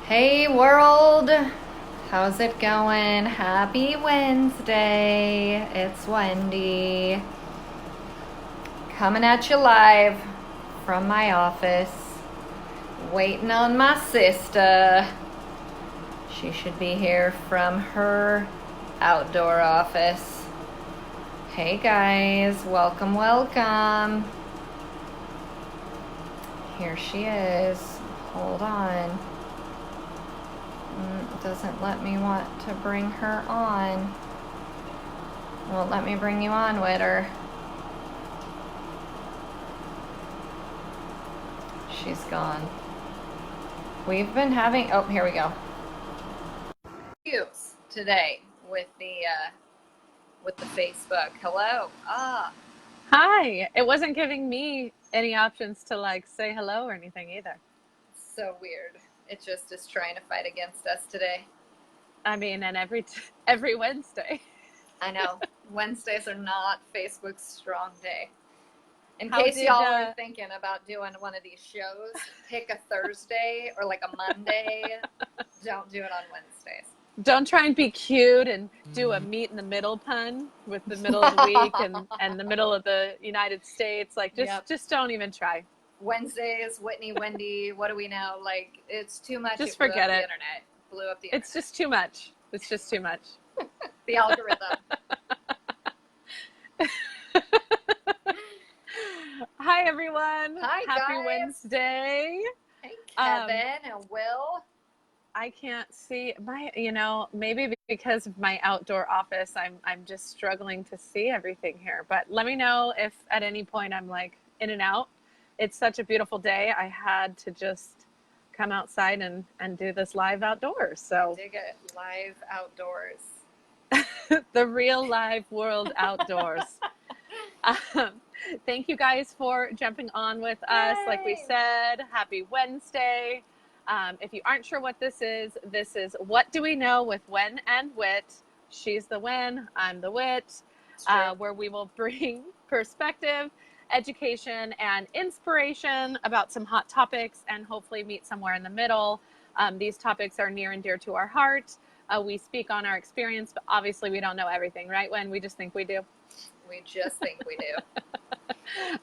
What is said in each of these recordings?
Hey world, how's it going? Happy Wednesday. It's Wendy coming at you live from my office, waiting on my sister. She should be here from her outdoor office. Hey guys, welcome. Here she is. Hold on. It doesn't let me want to bring her on. Won't let me bring you on with her. She's gone. We've been having, oh, here we go. Today with the Facebook. Hello. Hi. It wasn't giving me any options to like say hello or anything either. So weird. It just is trying to fight against us today. I mean, and every Wednesday. I know. Wednesdays are not Facebook's strong day. In case y'all are thinking about doing one of these shows, pick a Thursday or like a Monday. Don't do it on Wednesdays. Don't try and be cute and do a meet in the middle pun with the middle of the week and the middle of the United States. Like just don't even try. Wednesdays, Whitney, Wendy, what do we know? Like, it's too much. Just forget it. Blew up the internet. It's just too much. It's just too much. The algorithm. Hi, everyone. Hi, Happy guys. Wednesday. Hey, Kevin and Will. I can't see maybe because of my outdoor office, I'm just struggling to see everything here. But let me know if at any point I'm like in and out. It's such a beautiful day. I had to just come outside and do this live outdoors. So dig it, live outdoors. The real live world outdoors. Thank you guys for jumping on with us. Like we said, happy Wednesday. If you aren't sure what this is What Do We Know with Wen and Wit. She's the Wen, I'm the Wit, where we will bring perspective, education, and inspiration about some hot topics and hopefully meet somewhere in the middle. These topics are near and dear to our heart. We speak on our experience, but obviously we don't know everything, right, Wen? We just think we do. We just think we do.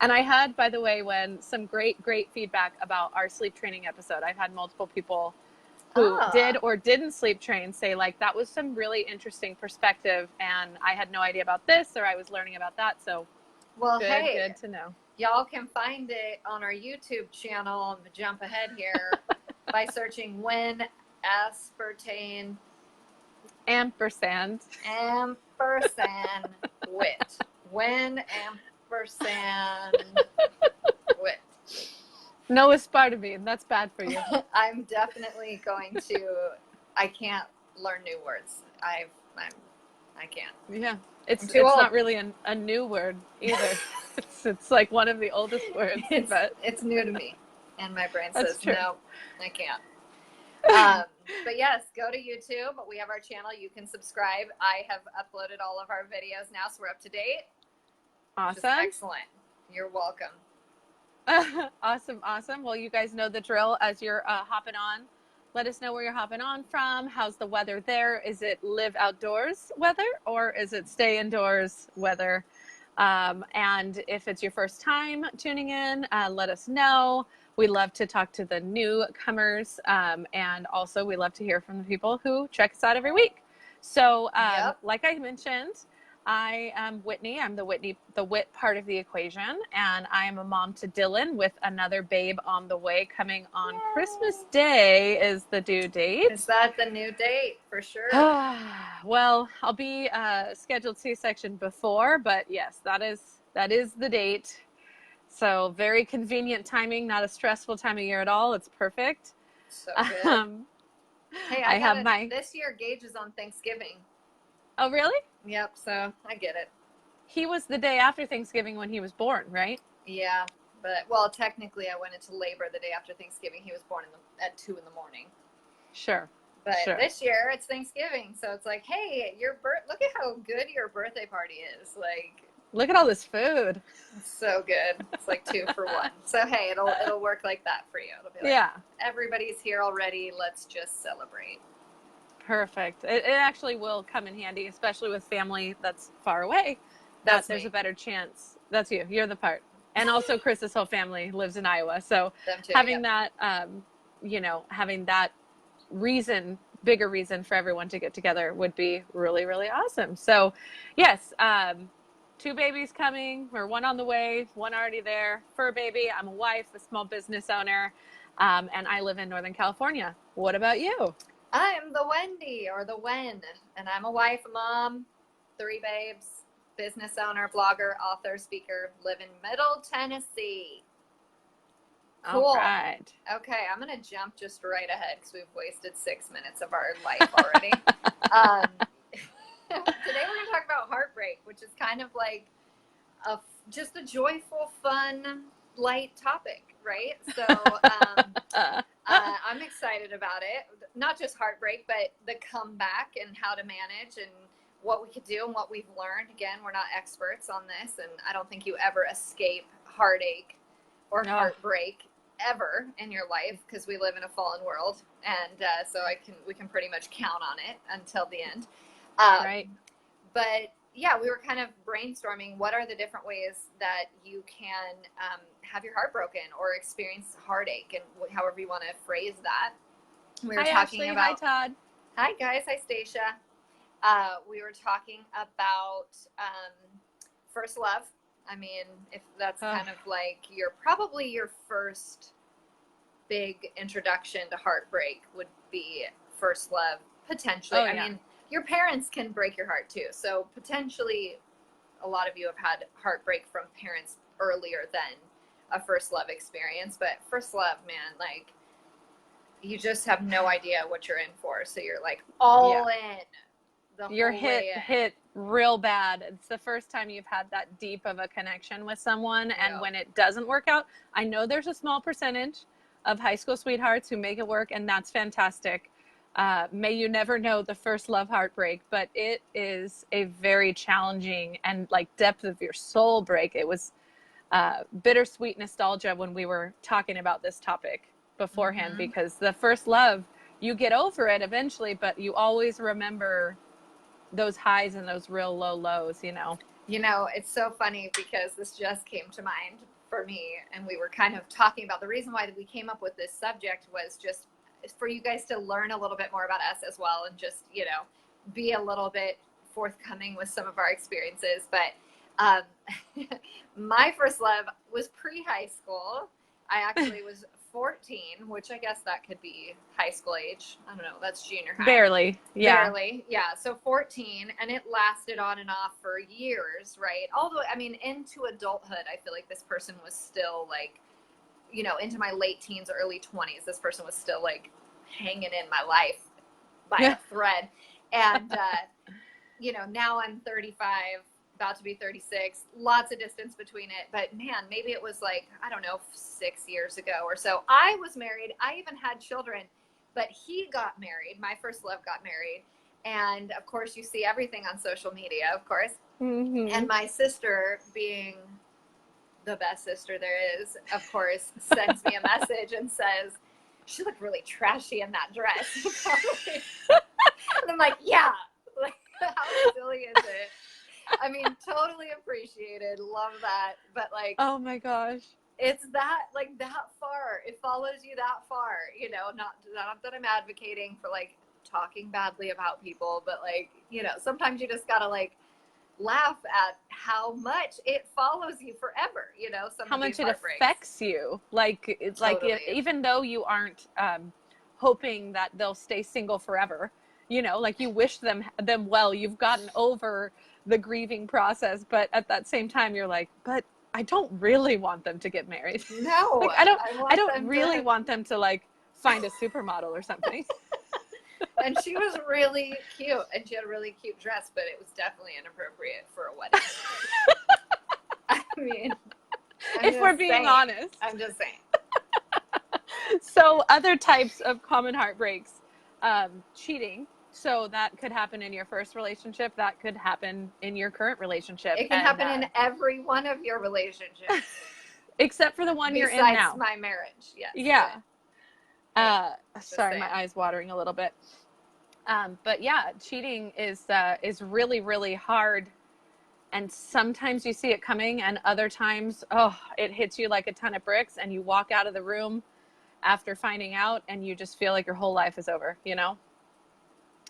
And I had, by the way, some great feedback about our sleep training episode. I've had multiple people who did or didn't sleep train say, like, that was some really interesting perspective, and I had no idea about this, or I was learning about that. So, good to know. Y'all can find it on our YouTube channel. Jump ahead here by searching Wen Aspartame Ampersand Wit. Wen Ampersand Wit. No aspartame. That's bad for you. I'm definitely going to. I can't learn new words. I can't. Yeah, it's not really a new word either. it's like one of the oldest words. It's new to me, and my brain says no, I can't. But yes, go to YouTube. We have our channel. You can subscribe. I have uploaded all of our videos now, so we're up to date. Awesome. Excellent. You're welcome. Awesome. Well, you guys know the drill as you're hopping on. Let us know where you're hopping on from. How's the weather there? Is it live outdoors weather or is it stay indoors weather? And if it's your first time tuning in, let us know. We love to talk to the newcomers, and also we love to hear from the people who check us out every week. So, like I mentioned, I am Whitney. I'm the Wit part of the equation, and I am a mom to Dylan with another babe on the way. Coming on Christmas Day is the due date. Is that the new date for sure? Well, I'll be scheduled C-section before, but yes, that is the date. So very convenient timing, not a stressful time of year at all. It's perfect. So good. Hey, I have this year Gage is on Thanksgiving. Oh, really? Yep, so I get it. He was the day after Thanksgiving when he was born, right? Yeah, but technically I went into labor the day after Thanksgiving. He was born at 2 in the morning. Sure. But this year it's Thanksgiving, so it's like, hey, look at how good your birthday party is. Like, Look at all this food. It's so good. It's like 2 for 1. So hey, it'll work like that for you. It'll be like, Yeah. everybody's here already. Let's just celebrate. Perfect. It actually will come in handy, especially with family that's far away. There's a better chance. That's you. You're the part. And also Chris's whole family lives in Iowa. So Them too, having yep. that, having that bigger reason for everyone to get together would be really, really awesome. So yes, 2 babies coming, or 1 on the way, 1 already there. Fur baby. I'm a wife, a small business owner, and I live in Northern California. What about you? I'm the Wendy, or the Wen, and I'm a wife, a mom, 3 babes, business owner, blogger, author, speaker, live in Middle Tennessee. Cool. All right. Okay, I'm going to jump just right ahead because we've wasted 6 minutes of our life already. Today we're going to talk about heartbreak, which is kind of like just a joyful, fun, light topic, right? So I'm excited about it. Not just heartbreak, but the comeback and how to manage and what we could do and what we've learned. Again, we're not experts on this, and I don't think you ever escape heartache or heartbreak ever in your life because we live in a fallen world, and so we can pretty much count on it until the end. Right. But yeah, we were kind of brainstorming what are the different ways that you can have your heart broken or experience heartache, and however you want to phrase that. We were talking Ashley. about. Hi, Todd. Hi, guys. Hi, Stacia. We were talking about first love. I mean, if that's kind of like probably your first big introduction to heartbreak would be first love, potentially. I mean, your parents can break your heart too. So potentially a lot of you have had heartbreak from parents earlier than a first love experience. But first love, man, like you just have no idea what you're in for. So you're like all in. You're hit real bad. It's the first time you've had that deep of a connection with someone. And when it doesn't work out, I know there's a small percentage of high school sweethearts who make it work, and that's fantastic. May you never know the first love heartbreak, but it is a very challenging and like depth of your soul break. It was bittersweet nostalgia when we were talking about this topic beforehand, because the first love, you get over it eventually, but you always remember those highs and those real low lows, you know. It's so funny because this just came to mind for me, and we were kind of talking about the reason why we came up with this subject was just for you guys to learn a little bit more about us as well, and just, be a little bit forthcoming with some of our experiences. But my first love was pre-high school. I actually was 14, which I guess that could be high school age. I don't know. That's junior high. Barely. Yeah. Barely. Yeah. So 14, and it lasted on and off for years, right? Although, I mean, into adulthood, I feel like this person was still like, into my late teens, early 20s, this person was still like hanging in my life by a thread. And, now I'm 35, about to be 36, lots of distance between it. But man, maybe it was like, I don't know, 6 years ago or so. I was married. I even had children, but he got married. My first love got married. And of course, you see everything on social media, of course. Mm-hmm. And my sister, being the best sister there is, of course, sends me a message and says, she looked really trashy in that dress. And I'm like, yeah, like, how silly is it? I mean, totally appreciated, love that, but like, oh my gosh, it's that far. It follows you that far, not that I'm advocating for like talking badly about people, but like, sometimes you just gotta like laugh at how much it follows you forever, how much it affects you. Like, it's totally. Like, even though you aren't hoping that they'll stay single forever, like you wish them well, you've gotten over the grieving process, but at that same time you're like, but I don't really want them to get married. No, like, I don't really want them to like find a supermodel or something. And she was really cute, and she had a really cute dress, but it was definitely inappropriate for a wedding. I mean, if we're being honest. I'm just saying. So other types of common heartbreaks, cheating So that could happen in your first relationship. That could happen in your current relationship. It can happen in every one of your relationships. Except for the one you're in now. Besides my marriage, yes. Yeah. Sorry, saying. my eye's watering a little bit. But yeah, cheating is really, really hard. And sometimes you see it coming, and other times, it hits you like a ton of bricks, and you walk out of the room after finding out, and you just feel like your whole life is over, you know?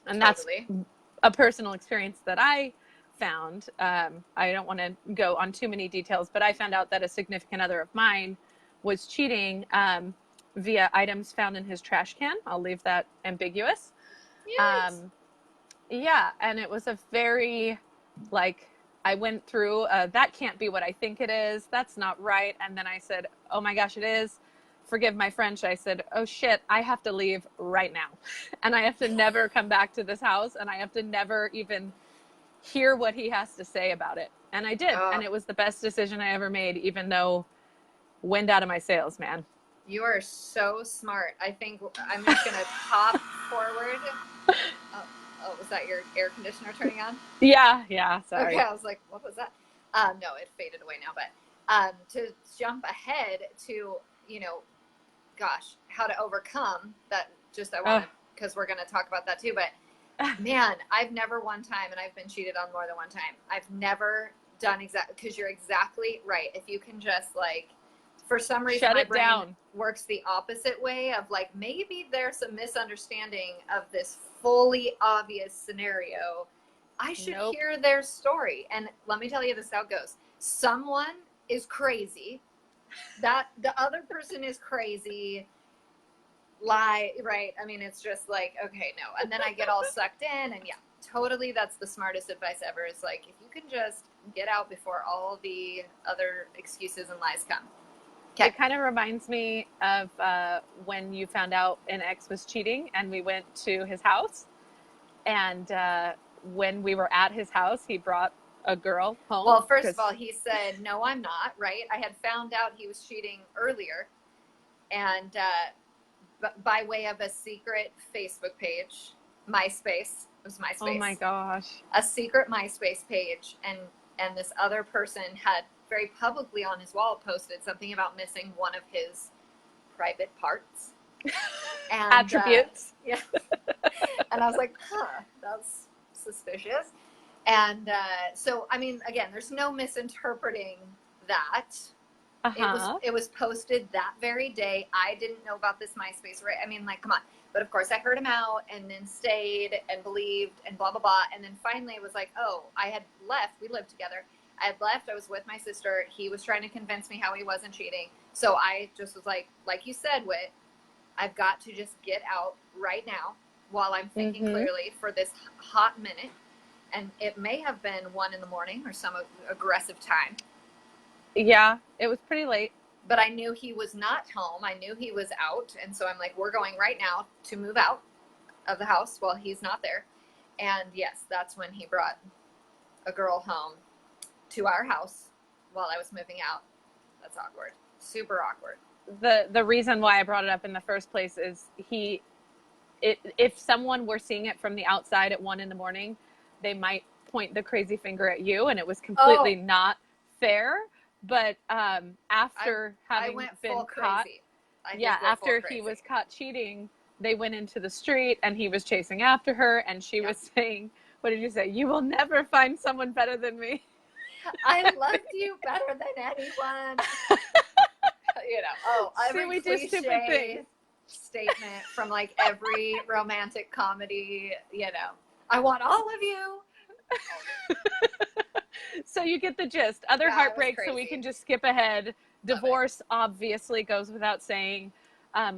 And totally. That's a personal experience that I found. I don't want to go on too many details, but I found out that a significant other of mine was cheating via items found in his trash can. I'll leave that ambiguous. Yes. Yeah, and it was a very, like, I went through, that can't be what I think it is. That's not right. And then I said, oh my gosh, it is. Forgive my French. I said, oh shit, I have to leave right now. And I have to never come back to this house. And I have to never even hear what he has to say about it. And I did. And it was the best decision I ever made, even though wind out of my sails, man. You are so smart. I think I'm just going to pop forward. Oh, was that your air conditioner turning on? Yeah, sorry. Okay, I was like, what was that? No, it faded away now, but to jump ahead to, gosh, how to overcome that, just I want to, because we're going to talk about that too, but man, I've never one time, and I've been cheated on more than one time, I've never done exactly, because you're exactly right. If you can just like, for some reason, shut my it brain down. Works the opposite way of like, maybe there's a misunderstanding of this fully obvious scenario. I should hear their story. And let me tell you this, how it goes. Someone is crazy. That the other person is crazy. Lie, right? I mean, it's just like, okay, no. And then I get all sucked in, and yeah, totally. That's the smartest advice ever. Is like, if you can just get out before all the other excuses and lies come. Okay. It kind of reminds me of when you found out an ex was cheating and we went to his house. And when we were at his house, he brought a girl home. Well, first of all, he said, no, I'm not, right? I had found out he was cheating earlier. And by way of a secret Facebook page, MySpace. It was MySpace. Oh, my gosh. A secret MySpace page. And this other person had very publicly on his wall posted something about missing one of his private parts and attributes. Yeah. And I was like, that's suspicious. And so, I mean, again, there's no misinterpreting that. It was posted that very day. I didn't know about this MySpace, right? I mean, like, come on. But of course I heard him out and then stayed and believed and blah, blah, blah. And then finally it was like, I had left. We lived together. I had left. I was with my sister. He was trying to convince me how he wasn't cheating. So I just was like you said, Whit, I've got to just get out right now while I'm thinking clearly for this hot minute. And it may have been 1 a.m. or some aggressive time. Yeah, it was pretty late. But I knew he was not home. I knew he was out. And so I'm like, we're going right now to move out of the house while he's not there. And yes, that's when he brought a girl home to our house while I was moving out. That's awkward. Super awkward. The reason why I brought it up in the first place is if someone were seeing it from the outside at 1 a.m, they might point the crazy finger at you, and it was completely not fair. But after having been caught, after he was caught cheating, they went into the street and he was chasing after her, and she was saying, what did you say? You will never find someone better than me. I loved you better than anyone. Every cliche statement from like every romantic comedy, I want all of you. So you get the gist. Other heartbreaks, so we can just skip ahead. Divorce obviously goes without saying.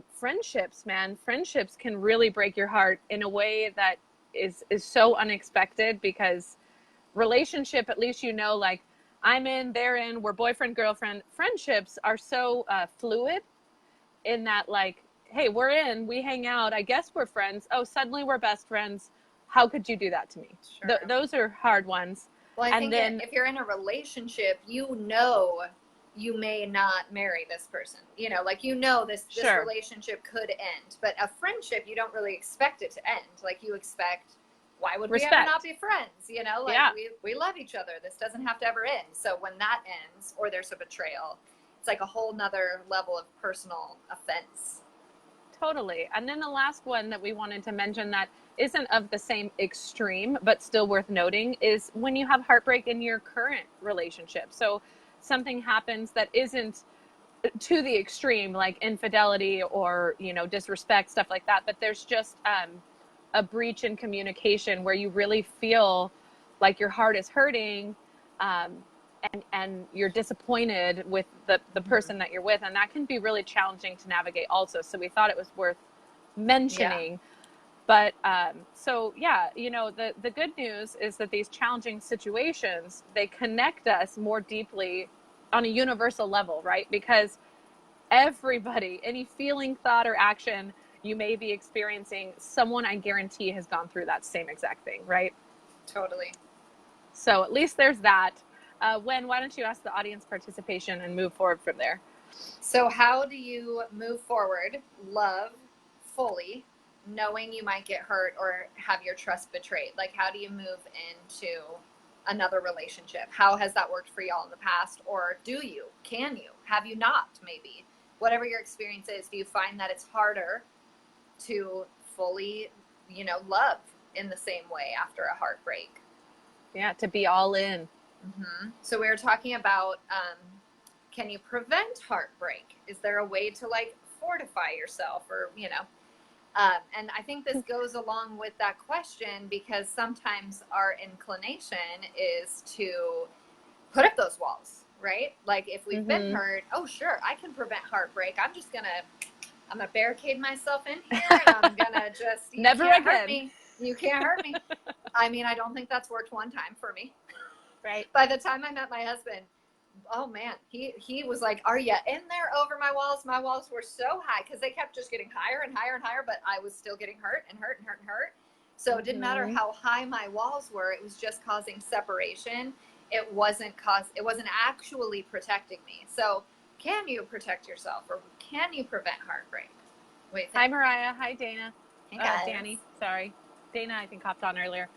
Friendships, man. Friendships can really break your heart in a way that is so unexpected, because relationship, at least like I'm in, they're in, we're boyfriend, girlfriend. Friendships are so fluid in that, like, hey, we're in, we hang out, I guess we're friends. Oh, suddenly we're best friends. How could you do that to me? Sure. Those are hard ones. Well, I think if you're in a relationship, you may not marry this person. You know, like, this Sure. relationship could end, but a friendship, you don't really expect it to end. Like, you expect, why would we ever Respect. not be friends? You know, like, Yeah. we love each other. This doesn't have to ever end. So when that ends, or there's a betrayal, it's like a whole nother level of personal offense. Totally. And then the last one that we wanted to mention that isn't of the same extreme, but still worth noting, is when you have heartbreak in your current relationship. So something happens that isn't to the extreme, like infidelity or, disrespect, stuff like that. But there's just a breach in communication where you really feel like your heart is hurting. And you're disappointed with the person that you're with, and that can be really challenging to navigate also. So we thought it was worth mentioning. Yeah. But the good news is that these challenging situations, they connect us more deeply on a universal level, right? Because everybody, any feeling, thought, or action you may be experiencing, someone, I guarantee, has gone through that same exact thing, right? Totally. So at least there's that. Wen, why don't you ask the audience participation and move forward from there? So how do you move forward, love fully, knowing you might get hurt or have your trust betrayed? Like, how do you move into another relationship? How has that worked for y'all in the past? Or do you? Can you? Have you not, maybe? Whatever your experience is, do you find that it's harder to fully, love in the same way after a heartbreak? Yeah, to be all in. Mm-hmm. So we were talking about, can you prevent heartbreak? Is there a way to, like, fortify yourself, or, and I think this goes along with that question, because sometimes our inclination is to put up those walls, right? Like, if we've been hurt, oh, sure, I can prevent heartbreak. I'm gonna barricade myself in here, and I'm gonna just, never can't again. Hurt me. You can't hurt me. I mean, I don't think that's worked one time for me. Right. By the time I met my husband, oh man, he was like, are you in there over my walls? My walls were so high because they kept just getting higher and higher and higher, but I was still getting hurt and hurt and hurt and hurt. So it didn't matter how high my walls were. It was just causing separation. It wasn't actually protecting me. So can you protect yourself, or can you prevent heartbreak? Wait. Hi, Mariah. Hi, Dana. Hey, guys. Danny. Sorry. Dana, I think, hopped on earlier.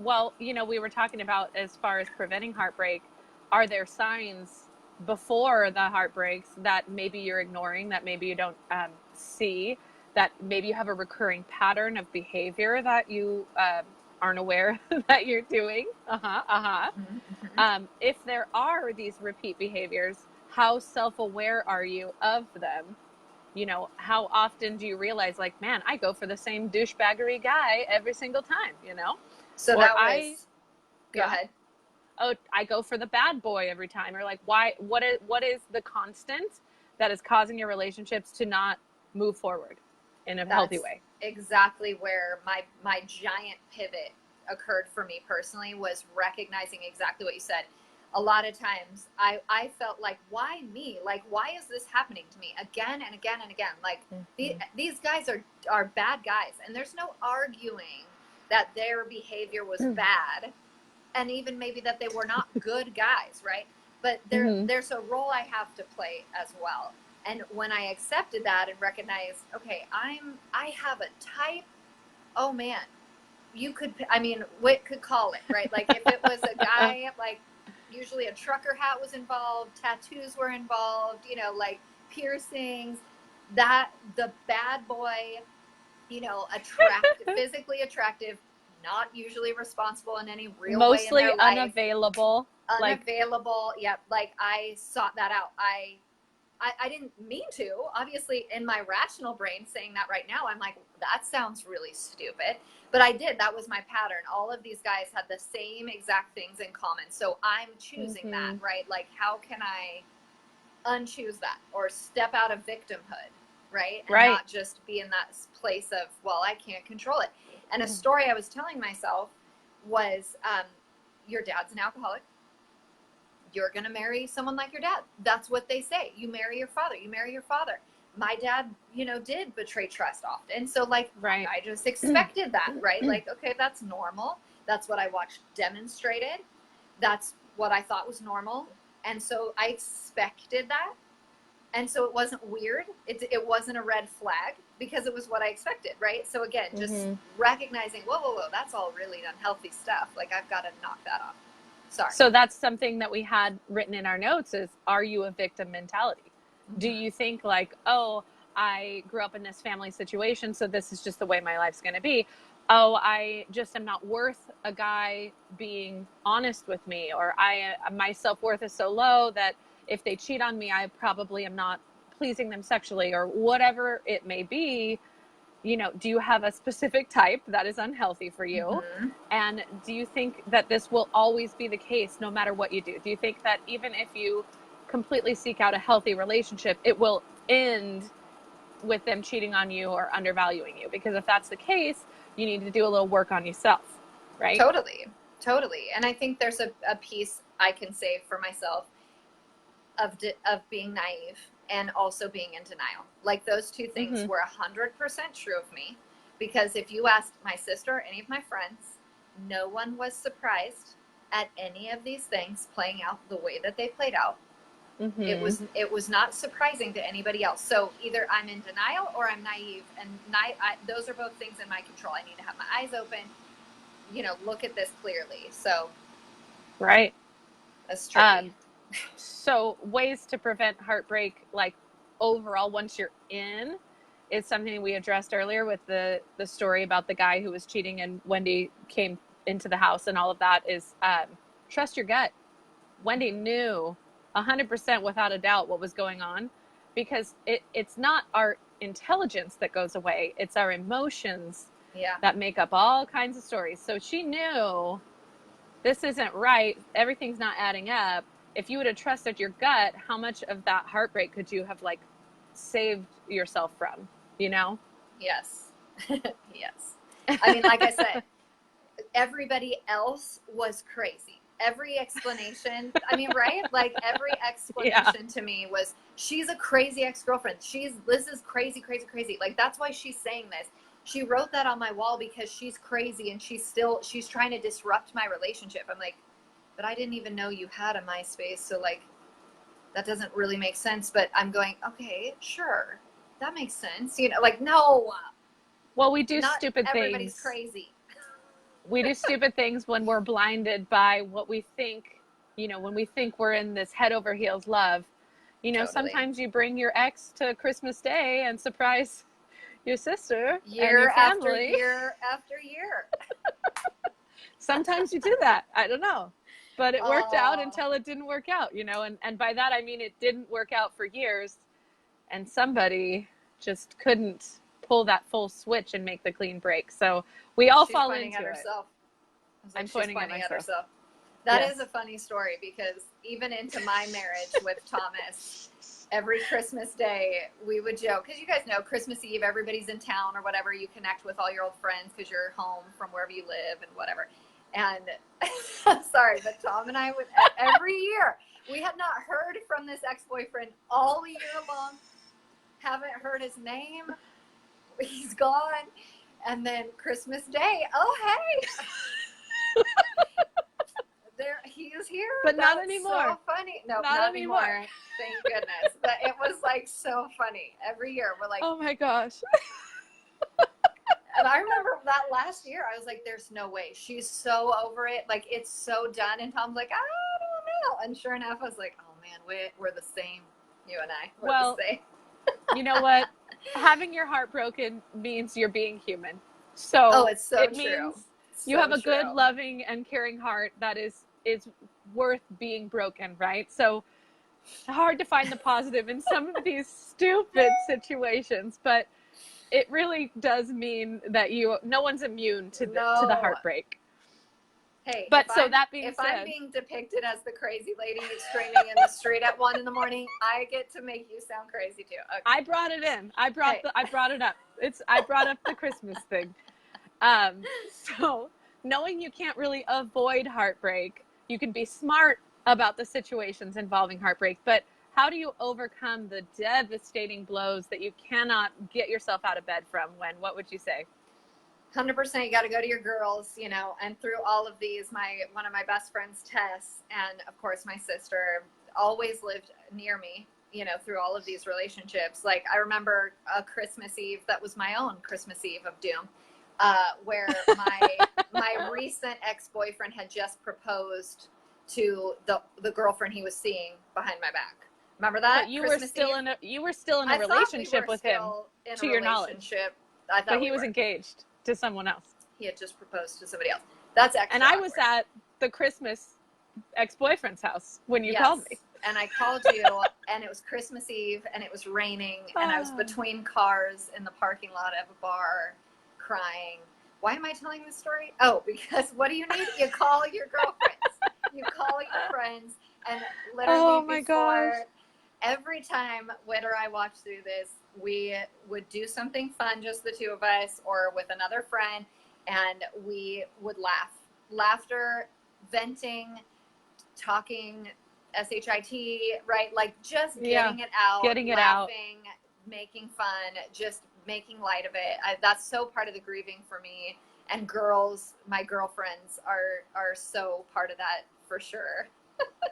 Well, we were talking about, as far as preventing heartbreak, are there signs before the heartbreaks that maybe you're ignoring, that maybe you don't see, that maybe you have a recurring pattern of behavior that you aren't aware that you're doing? If there are these repeat behaviors, how self-aware are you of them? How often do you realize, like, man, I go for the same douchebaggery guy every single time, So or that was, go ahead. Oh, I go for the bad boy every time. Or, like, why? What is the constant that is causing your relationships to not move forward in a healthy way? Exactly where my giant pivot occurred for me personally, was recognizing exactly what you said. A lot of times I felt like, why me? Like, why is this happening to me again and again and again? Like, these guys are bad guys, and there's no arguing that their behavior was bad, and even maybe that they were not good guys, right? But there's a role I have to play as well. And when I accepted that and recognized, okay, I have a type, oh man, Whit could call it, right? Like, if it was a guy, like, usually a trucker hat was involved, tattoos were involved, like piercings, that the bad boy, attractive, physically attractive, not usually responsible in any real mostly way in their unavailable. Unavailable. Yep. Like, I sought that out. I didn't mean to, obviously, in my rational brain. Saying that right now, I'm like, that sounds really stupid. But I did. That was my pattern. All of these guys had the same exact things in common. So I'm choosing that, right? Like, how can I unchoose that, or step out of victimhood, right? And not just be in that place of, well, I can't control it. And a story I was telling myself was, your dad's an alcoholic. You're going to marry someone like your dad. That's what they say. You marry your father. You marry your father. My dad, did betray trust often. So, like, I just expected that, right? Like, okay, that's normal. That's what I watched demonstrated. That's what I thought was normal. And so I expected that. And so it wasn't weird. It wasn't a red flag because it was what I expected, right? So again, just recognizing, whoa, that's all really unhealthy stuff. Like, I've got to knock that off. Sorry. So that's something that we had written in our notes is, are you a victim mentality? Mm-hmm. Do you think like, oh, I grew up in this family situation, so this is just the way my life's going to be. Oh, I just am not worth a guy being honest with me, or my self-worth is so low that if they cheat on me, I probably am not pleasing them sexually, or whatever it may be. You know, do you have a specific type that is unhealthy for you? Mm-hmm. And do you think that this will always be the case no matter what you do? Do you think that even if you completely seek out a healthy relationship, it will end with them cheating on you or undervaluing you? Because if that's the case, you need to do a little work on yourself, right? Totally. And I think there's a piece I can say for myself of being naive and also being in denial. Like, those two things were 100% true of me, because if you asked my sister or any of my friends, no one was surprised at any of these things playing out the way that they played out. It was not surprising to anybody else. So either I'm in denial or I'm naive, and those are both things in my control. I need to have my eyes open, look at this clearly. So right, that's tricky. So ways to prevent heartbreak, like overall, once you're in, is something we addressed earlier with the story about the guy who was cheating and Wendy came into the house and all of that, is trust your gut. Wendy knew 100% without a doubt what was going on, because it's not our intelligence that goes away. It's our emotions that make up all kinds of stories. So she knew this isn't right. Everything's not adding up. If you would have trusted your gut, how much of that heartbreak could you have like saved yourself from, Yes. Yes. I mean, like I said, everybody else was crazy. Every explanation, I mean, right? Like, every explanation to me was, she's a crazy ex-girlfriend. Liz is crazy. Like, that's why she's saying this. She wrote that on my wall because she's crazy and she's trying to disrupt my relationship. I'm like, but I didn't even know you had a MySpace. So like, that doesn't really make sense. But I'm going, okay, sure. That makes sense. Like, no. Well, we do stupid things. Everybody's crazy. We do stupid things when we're blinded by what we think, when we think we're in this head over heels love. Totally. Sometimes you bring your ex to Christmas Day and surprise your sister and your family. Year after year. Sometimes you do that. I don't know. But it worked out until it didn't work out, and by that I mean it didn't work out for years, and somebody just couldn't pull that full switch and make the clean break. So we all fall into it. I'm pointing at myself. That is a funny story, because even into my marriage with Thomas, every Christmas Day we would joke, because you guys know Christmas Eve everybody's in town or whatever, you connect with all your old friends because you're home from wherever you live and whatever. And sorry, but Tom and I would, every year, we had not heard from this ex-boyfriend all year long, haven't heard his name, he's gone, and then Christmas Day, oh hey, he is here. But not anymore. So funny. No, not anymore. Thank goodness. But it was like so funny. Every year we're like, oh my gosh. And I remember that last year, I was like, there's no way. She's so over it. Like, it's so done. And Tom's like, I don't know. And sure enough, I was like, oh, man, we're the same. You and I. We're the same. You know what? Having your heart broken means you're being human. So it's so it true. Means you have a good, loving, and caring heart that is worth being broken, right? So hard to find the positive in some of these stupid situations, but it really does mean that no one's immune to the heartbreak. Hey, but that being said, if I'm being depicted as the crazy lady screaming in the street at 1 a.m, I get to make you sound crazy too. Okay. I brought it in. I brought it up. I brought up the Christmas thing. So knowing you can't really avoid heartbreak, you can be smart about the situations involving heartbreak, but how do you overcome the devastating blows that you cannot get yourself out of bed from? What would you say? 100%. You got to go to your girls, and through all of these, one of my best friends, Tess, and of course my sister, always lived near me, you know, through all of these relationships. Like I remember a Christmas Eve that was my own Christmas Eve of doom, where my recent ex-boyfriend had just proposed to the girlfriend he was seeing behind my back. Remember that? But you Christmas were still in a relationship with him, to your knowledge. I thought but he was engaged to someone else. He had just proposed to somebody else. That's extra And I awkward. was at the Christmas ex-boyfriend's house when you called me. And I called you, and it was Christmas Eve, and it was raining, and I was between cars in the parking lot of a bar, crying. Why am I telling this story? Oh, because what do you need? You call your girlfriends. You call your friends, and literally every time Witt or I watched through this, we would do something fun, just the two of us, or with another friend, and we would laugh. Laughter, venting, talking, SHIT, right? Like just getting it out, laughing, making fun, just making light of it. That's so part of the grieving for me. And girls, my girlfriends are so part of that for sure.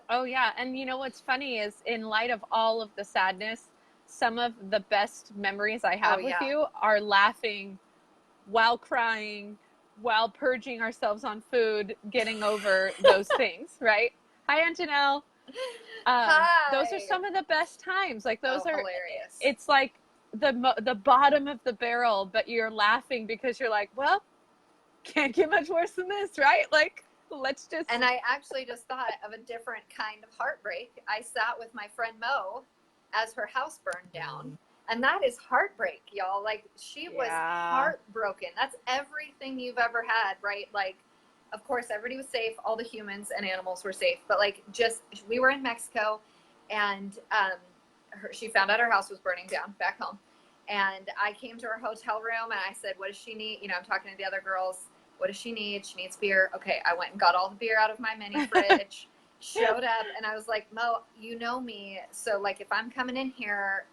Oh yeah. And you know, what's funny is in light of all of the sadness, some of the best memories I have with you are laughing while crying, while purging ourselves on food, getting over those things, right? Hi, Antonelle. Hi. Those are some of the best times. Like those are hilarious. It's like the bottom of the barrel, but you're laughing because you're like, well, can't get much worse than this, right? Like, let's just. And I actually just thought of a different kind of heartbreak. I sat with my friend Mo as her house burned down. And that is heartbreak, y'all. Like, she was heartbroken. That's everything you've ever had, right? Like, of course, everybody was safe. All the humans and animals were safe. But, like, we were in Mexico, and she found out her house was burning down back home. And I came to her hotel room, and I said, what does she need? You know, I'm talking to the other girls. What does she need? She needs beer. Okay, I went and got all the beer out of my mini fridge, showed up, and I was like, Mo, you know me. So, like, if I'm coming in here,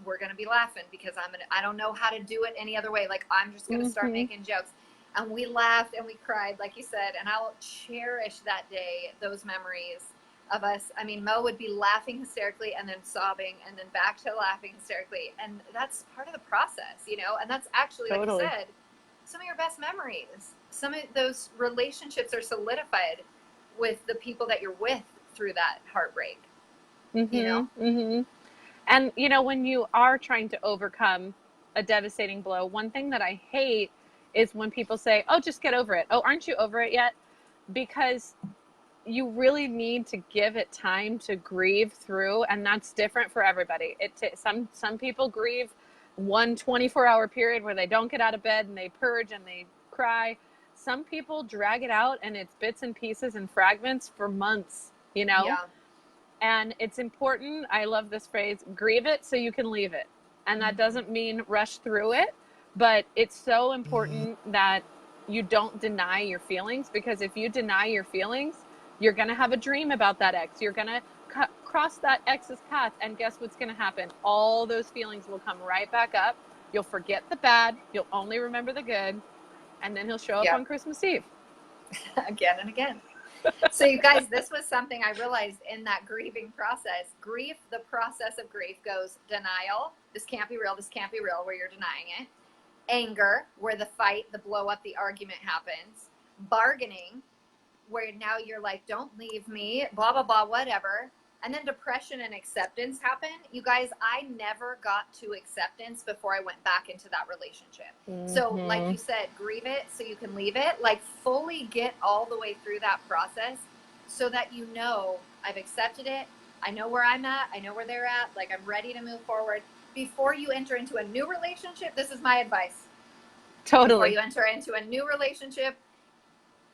we're going to be laughing because I don't know how to do it any other way. Like, I'm just going to start making jokes. And we laughed and we cried, like you said, and I'll cherish that day, those memories of us. I mean, Mo would be laughing hysterically and then sobbing and then back to laughing hysterically. And that's part of the process, you know? And that's actually, like you said, some of your best memories. Some of those relationships are solidified with the people that you're with through that heartbreak, you know? And, you know, when you are trying to overcome a devastating blow, one thing that I hate is when people say, oh, just get over it. Oh, aren't you over it yet? Because you really need to give it time to grieve through. And that's different for everybody. Some people grieve one 24-hour period where they don't get out of bed and they purge and they cry. Some people drag it out and it's bits and pieces and fragments for months, you know? Yeah. And it's important. I love this phrase, grieve it so you can leave it. And that doesn't mean rush through it, but it's so important that you don't deny your feelings, because if you deny your feelings, you're going to have a dream about that ex. You're going to cross that ex's path, and guess what's going to happen? All those feelings will come right back up. You'll forget the bad. You'll only remember the good. And then he'll show up on Christmas Eve. Again and again. So you guys, this was something I realized in that grieving process. Grief, the process of grief goes denial. This can't be real. This can't be real, where you're denying it. Anger, where the fight, the blow up, the argument happens. Bargaining, where now you're like, don't leave me, blah, blah, blah, whatever. And then depression and acceptance happen. You guys, I never got to acceptance before I went back into that relationship. So like you said, grieve it so you can leave it. Like, fully get all the way through that process so that you know, I've accepted it. I know where I'm at. I know where they're at. Like, I'm ready to move forward. Before you enter into a new relationship, this is my advice. Before you enter into a new relationship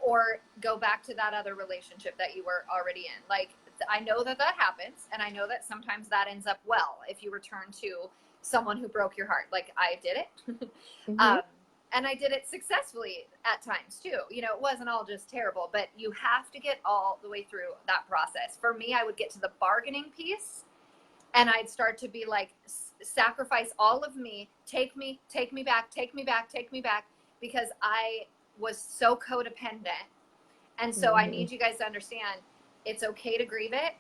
or go back to that other relationship that you were already in. Like, I know that happens, and I know that sometimes that ends up well if you return to someone who broke your heart. Like, I did it. And I did it successfully at times too. You know, it wasn't all just terrible, but you have to get all the way through that process. For me, I would get to the bargaining piece, and I'd start to be like, sacrifice all of me, take me back, because I was so codependent. And so I need you guys to understand, it's okay to grieve it.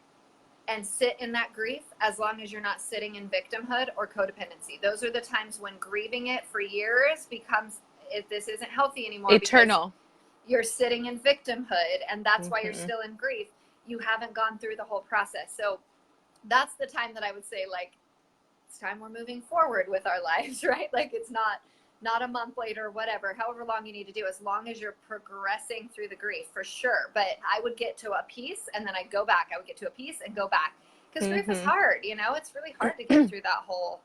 and sit in that grief as long as you're not sitting in victimhood or codependency. Those are the times when grieving it for years becomes, if this isn't healthy anymore, eternal. You're sitting in victimhood, and that's why you're still in grief. You haven't gone through the whole process. So that's the time that I would say, like, it's time we're moving forward with our lives, right? Like, it's not a month later, whatever, however long you need to do, as long as you're progressing through the grief, for sure. But I would get to a piece and then I'd go back. I would get to a piece and go back, because grief is hard, you know, it's really hard to get through that whole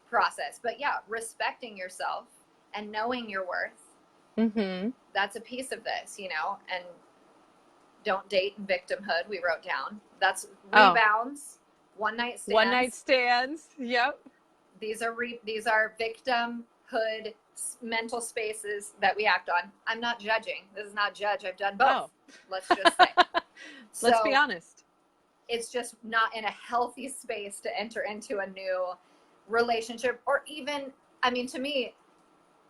process. But yeah, respecting yourself and knowing your worth, that's a piece of this, you know. And don't date in victimhood, we wrote down. That's rebounds, one night stands. Yep. These are victimhood mental spaces that we act on. I'm not judging. This is not judge. I've done both. Let's just say. Let's be honest. It's just not in a healthy space to enter into a new relationship, or even, I mean, to me,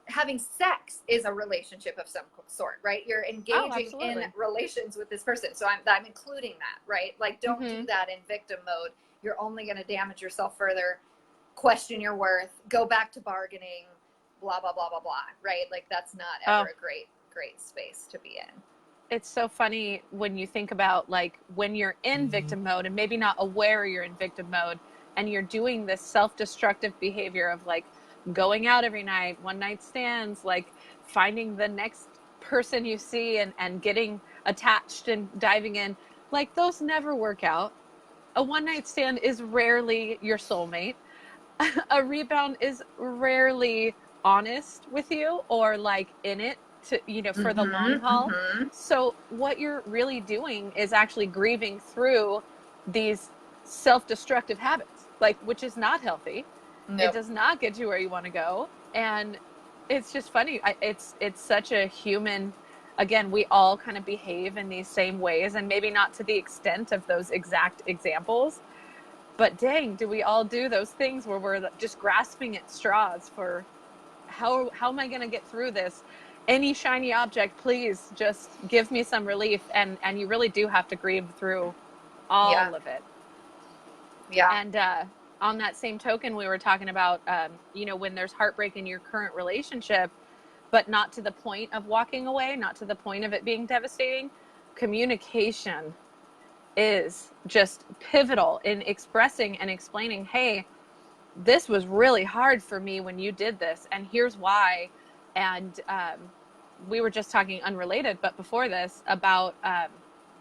having sex is a relationship of some sort, right? You're engaging in relations with this person. So I'm including that, right? Like, don't do that in victim mode. You're only going to damage yourself further, question your worth, go back to bargaining, blah, blah, blah, blah, blah, right? Like, that's not ever a great space to be in. It's so funny when you think about, like, when you're in victim mode and maybe not aware you're in victim mode, and you're doing this self-destructive behavior of, like, going out every night, one night stands, like finding the next person you see and getting attached and diving in, like, those never work out. A one night stand is rarely your soulmate. A rebound is rarely honest with you or, like, in it to, you know, for the long haul. So what you're really doing is actually grieving through these self-destructive habits, like, which is not healthy. It does not get you where you want to go. And it's just funny. It's such a human, again, we all kind of behave in these same ways, and maybe not to the extent of those exact examples, but dang, do we all do those things where we're just grasping at straws for how am I going to get through this? Any shiny object, please just give me some relief. And you really do have to grieve through all of it. Yeah. And, on that same token, we were talking about, you know, when there's heartbreak in your current relationship, but not to the point of walking away, not to the point of it being devastating, communication is just pivotal in expressing and explaining, hey, this was really hard for me when you did this, and here's why. And we were just talking unrelated, but before this, about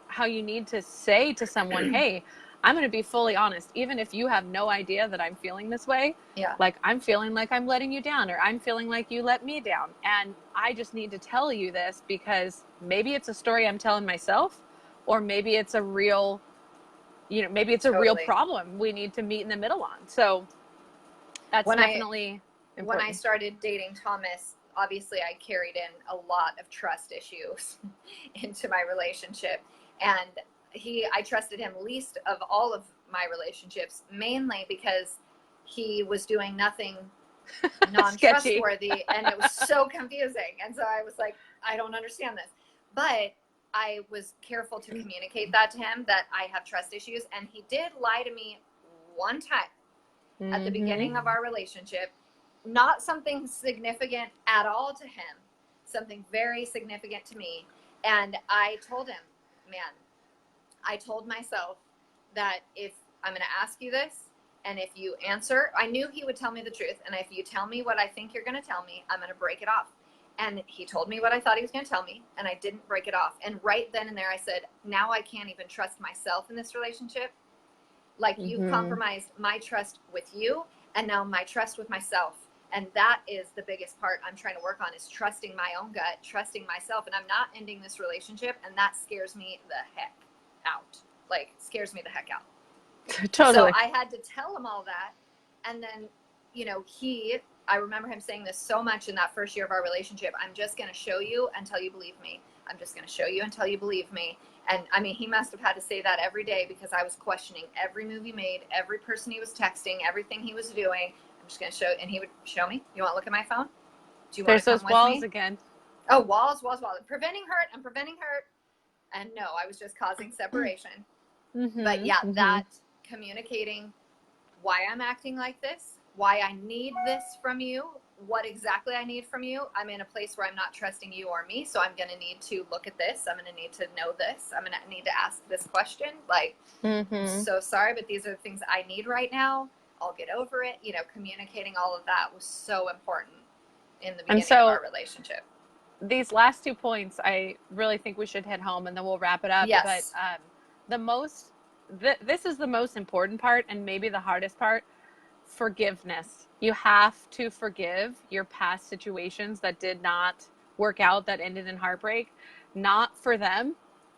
how you need to say to someone, hey, I'm going to be fully honest, even if you have no idea that I'm feeling this way. Yeah. Like, I'm feeling like I'm letting you down, or I'm feeling like you let me down. And I just need to tell you this because maybe it's a story I'm telling myself, or maybe it's a real, you know, maybe it's a real problem we need to meet in the middle on. So that's definitely important. When I started dating Thomas, obviously I carried in a lot of trust issues into my relationship. And I trusted him least of all of my relationships, mainly because he was doing nothing non-trustworthy, and it was so confusing. And so I was like, I don't understand this. But I was careful to communicate that to him, that I have trust issues. And he did lie to me one time at the beginning of our relationship. Not something significant at all to him, something very significant to me. And I told him, man, I told myself that if I'm going to ask you this, and if you answer, I knew he would tell me the truth. And if you tell me what I think you're going to tell me, I'm going to break it off. And he told me what I thought he was going to tell me, and I didn't break it off. And right then and there, I said, now I can't even trust myself in this relationship. Like, you've compromised my trust with you, and now my trust with myself. And that is the biggest part I'm trying to work on, is trusting my own gut, trusting myself. And I'm not ending this relationship, and that scares me the heck out. Like, scares me the heck out. Totally. So I had to tell him all that. And then, you know, I remember him saying this so much in that first year of our relationship, I'm just going to show you until you believe me. I'm just going to show you until you believe me. And I mean, he must have had to say that every day, because I was questioning every move he made, every person he was texting, everything he was doing. I'm just going to show, and he would show me. You want to look at my phone? Do you want to come with me? There's those walls again. Oh, walls. I'm preventing hurt. And no, I was just causing separation. But yeah, communicating why I'm acting like this, why I need this from you, what exactly I need from you. I'm in a place where I'm not trusting you or me, so I'm going to need to look at this. I'm going to need to know this. I'm going to need to ask this question. Like, so sorry, but these are the things I need right now. I'll get over it. You know, communicating all of that was so important in the beginning of our relationship. These last 2 points, I really think we should hit home, and then we'll wrap it up. Yes. But this is the most important part, and maybe the hardest part. Forgiveness. You have to forgive your past situations that did not work out, that ended in heartbreak. Not for them.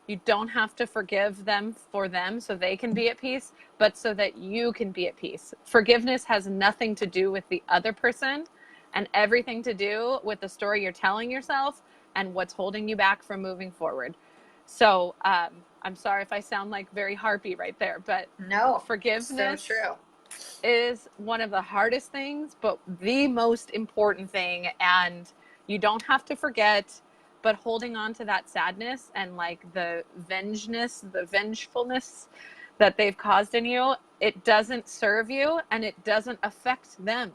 You don't have to forgive them for them so they can be at peace, but so that you can be at peace. Forgiveness has nothing to do with the other person and everything to do with the story you're telling yourself and what's holding you back from moving forward. So I'm sorry if I sound like very harpy right there, but no, forgiveness so true. Is one of the hardest things, but the most important thing. And you don't have to forget, but holding on to that sadness and like the vengefulness that they've caused in you, it doesn't serve you and it doesn't affect them.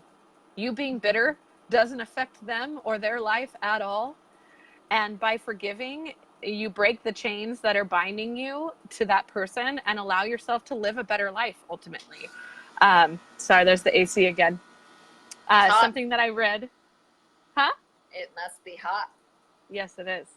You being bitter doesn't affect them or their life at all. And by forgiving, you break the chains that are binding you to that person and allow yourself to live a better life ultimately. Sorry, there's the AC again. Something that I read. Huh? It must be hot. Yes, it is.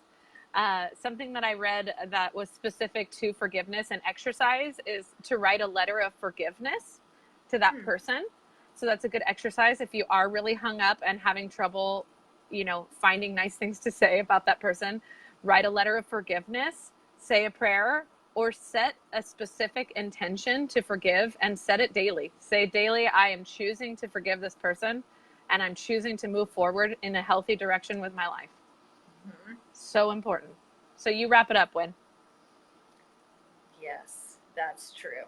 Something that I read that was specific to forgiveness and exercise is to write a letter of forgiveness to that person. So that's a good exercise if you are really hung up and having trouble, you know, finding nice things to say about that person. Write a letter of forgiveness, say a prayer, or set a specific intention to forgive and set it daily. Say daily, I am choosing to forgive this person and I'm choosing to move forward in a healthy direction with my life. So important. So you wrap it up, Wynn. Yes, that's true.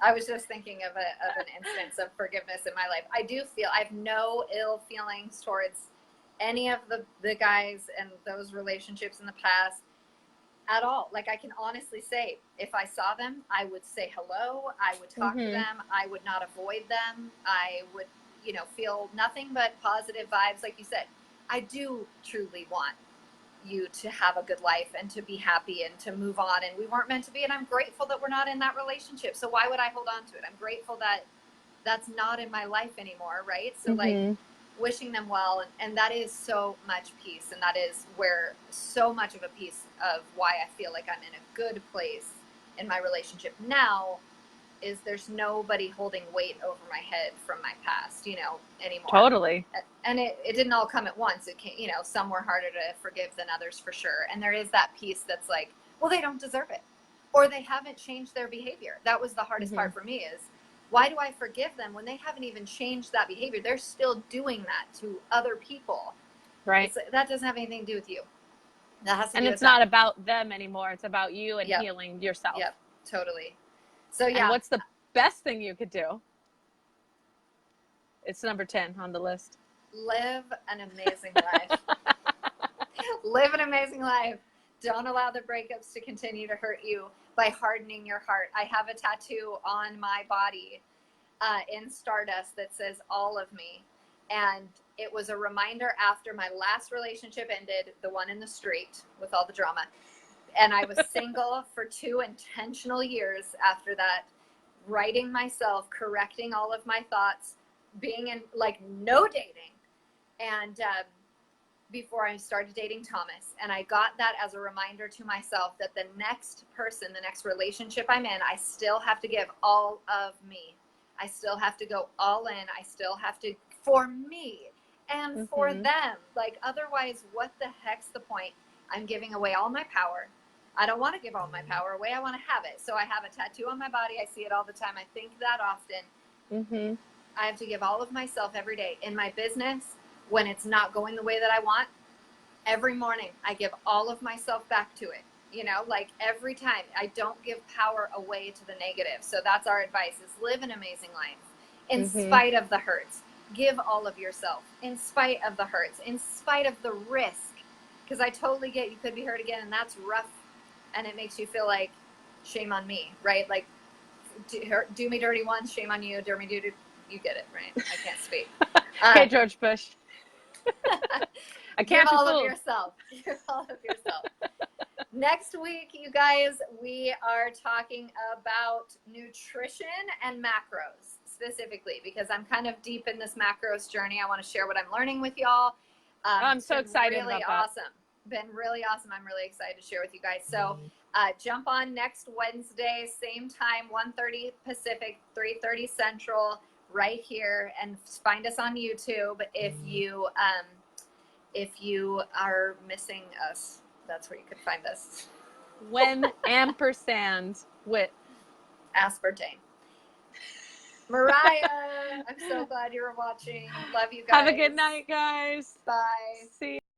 I was just thinking of an instance of forgiveness in my life. I do feel I have no ill feelings towards any of the guys and those relationships in the past at all. Like I can honestly say, if I saw them, I would say hello. I would talk to them. I would not avoid them. I would, you know, feel nothing but positive vibes. Like you said, I do truly want you to have a good life and to be happy and to move on. And we weren't meant to be. And I'm grateful that we're not in that relationship. So why would I hold on to it? I'm grateful that that's not in my life anymore. Right. So like wishing them well. And that is so much peace. And that is where so much of a piece of why I feel like I'm in a good place in my relationship now is there's nobody holding weight over my head from my past, you know, anymore. Totally. And it didn't all come at once. It came, you know, some were harder to forgive than others for sure. And there is that piece that's like, well, they don't deserve it. Or they haven't changed their behavior. That was the hardest part for me is, why do I forgive them when they haven't even changed that behavior? They're still doing that to other people. Right. That doesn't have anything to do with you. That has to and do it's with not them. about them anymore. It's about you and healing yourself. Yep, totally. So yeah. And what's the best thing you could do? It's number 10 on the list. Live an amazing life. Live an amazing life. Don't allow the breakups to continue to hurt you by hardening your heart. I have a tattoo on my body in Stardust that says all of me. And it was a reminder after my last relationship ended, the one in the street with all the drama. And I was single for 2 intentional years after that, writing myself, correcting all of my thoughts, being in like no dating. And before I started dating Thomas. And I got that as a reminder to myself that the next person, the next relationship I'm in, I still have to give all of me. I still have to go all in. I still have to, for me and for them. Like, otherwise, what the heck's the point? I'm giving away all my power. I don't want to give all my power away. I want to have it. So I have a tattoo on my body. I see it all the time. I think that often. I have to give all of myself every day. In my business, when it's not going the way that I want, every morning I give all of myself back to it. You know, like every time. I don't give power away to the negative. So that's our advice, is live an amazing life in spite of the hurts. Give all of yourself in spite of the hurts, in spite of the risk. Because I totally get you could be hurt again, and that's rough. And it makes you feel like shame on me, right? Like do me dirty once, shame on you. You get it, right? I can't speak. Okay, George Bush. I can't Give all be of fooled. yourself. Give all of yourself. Next week, you guys, we are talking about nutrition and macros specifically, because I'm kind of deep in this macros journey. I want to share what I'm learning with y'all. I'm so excited really about that. Awesome. Been really awesome. I'm really excited to share with you guys. So jump on next Wednesday, same time, 1:30 Pacific, 3:30 Central, right here, and find us on YouTube if you are missing us. That's where you could find us. When ampersand with aspartame. Mariah, I'm so glad you were watching. Love you guys. Have a good night, guys. Bye. See you.